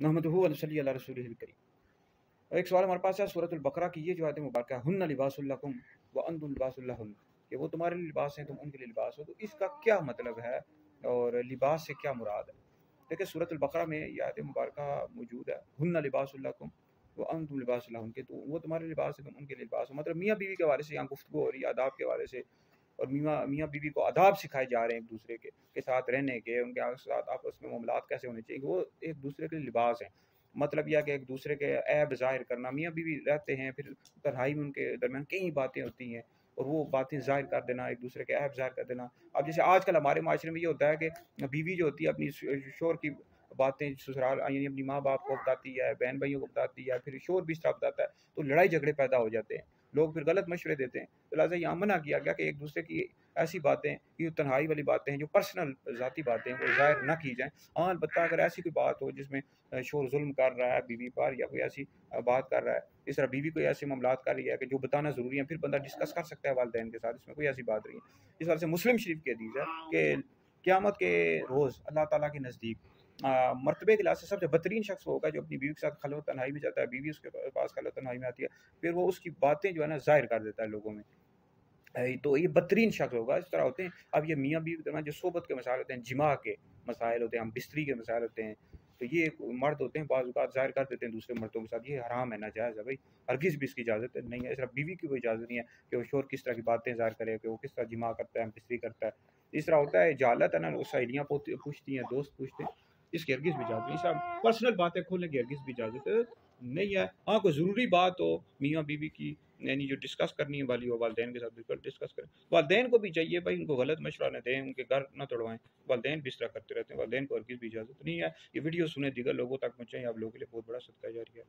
नहमदुहु व नसल्ली अला रसूलिहिल करीम। एक सवाल हमारे पास है सूरतुल बकरा की ये जो आयत मुबारक है, हुन्ना लिबासुल लकुम व अंतुम लिबासुल लहुन, कि वो तुम्हारे लिए लिबास हैं, तुम उनके लिए लिबास हो। तो इसका क्या मतलब है और लिबास से क्या मुराद है? देखिए सूरतुल बकरा में ये आयत मुबारक मौजूद है, हुन्ना लिबासुल लकुम व अंतुम लिबासुल लहुन, के तो वो तुम्हारे लिबास है, तुम उनके लिए लिबास हो। मतलब मियाँ बीवी के हवाले से यहाँ गुफ्तगू हो रही है, आदाब के हवाले से, और मियाँ बीवी को आदाब सिखाए जा रहे हैं एक दूसरे के साथ रहने के, उनके साथ आपस में मामलात कैसे होने चाहिए, वो एक दूसरे के लिए लिबास हैं। मतलब यह कि एक दूसरे के ऐब ज़ाहिर करना, मियाँ बीवी रहते हैं, फिर तन्हाई में उनके दरमियान कई बातें होती हैं, और वो बातें ज़ाहिर कर देना, एक दूसरे के ऐब ज़ाहिर कर देना। अब जैसे आजकल हमारे माशरे में ये होता है कि बीवी जो होती है अपनी शोहर की बातें ससुराल यानी अपनी माँ बाप को बताती है, बहन भाइयों को बताती है, फिर शोहर भी इस तरह बताता है, तो लड़ाई झगड़े पैदा हो जाते हैं, लोग फिर गलत मशवरे देते हैं। तो लिहाजा यहाँ मना किया गया कि एक दूसरे की ऐसी बातें, ये तन्हाई वाली बातें हैं, जो पर्सनल ज़ाती बातें हैं, वो ज़ाहिर ना की जाएँ। हाँ, अलबत्ता अगर ऐसी कोई बात हो जिसमें शोहर ज़ुल्म कर रहा है बीवी पर, या कोई ऐसी बात कर रहा है, इस तरह बीवी कोई ऐसे मामलात कर रही है कि जो बताना ज़रूरी है, फिर बंदा डिस्कस कर सकता है वालिदैन के साथ, इसमें कोई ऐसी बात नहीं है। इस वजह से मुस्लिम शरीफ की हदीस है कि क़यामत के रोज़ अल्लाह ताला के नज़दीक मर्तबे के लिहाज से सबसे बदतरीन शख्स वो होगा जो अपनी बीवी के साथ खलवत तन्हाई में जाता है, बीवी उसके पास खलवत तन्हाई में आती है, फिर वो उसकी बातें जो है ना ज़ाहिर कर देता है लोगों में। तो ये बदतरीन शख्स होगा, इस तरह होते हैं। अब ये मियाँ बीवी के दरमियान जो सोबत के मसाइल होते हैं, जिमा के मसाइल होते हैं, हम बिस्तरी के मसाइल होते हैं, तो ये मर्द होते हैं बाज़ औक़ात ज़ाहिर कर देते हैं दूसरे मर्दों के साथ, ये हराम है, नाजायज़ है भाई, हरगिज़ भी इसकी इजाज़त नहीं है। सिर्फ़ बीवी की कोई इजाज़त नहीं है कि वो शोहर किस तरह की बातें ज़ाहिर करे, कि वो किस तरह जिमा करता है, बिस्तरी करता है। इस तरह होता है, जहालत है ना, वो सहेलियाँ पूछती हैं, दोस्त पूछते हैं, इसकी हरगिज़ भी इजाज़त नहीं। सब पर्सनल बातें खोलने की हरगिज़ भी इजाज़त नहीं है। हाँ, कोई ज़रूरी बात हो मियाँ बीवी की, यानी जो डिस्कस करनी वाली हो, वालिदैन के साथ बिल्कुल डिस्कस करें। वालिदैन को भी चाहिए भाई, उनको गलत मशवरा ना दें, उनके घर ना तोड़वाएँ। वालिदैन भी इस तरह करते रहते हैं, वालिदैन को हरगिज़ भी इजाज़त नहीं है। ये वीडियो सुने, दीगर लोगों तक पहुँचाएँ, आप लोगों के लिए बहुत बड़ा सदका जारिया है।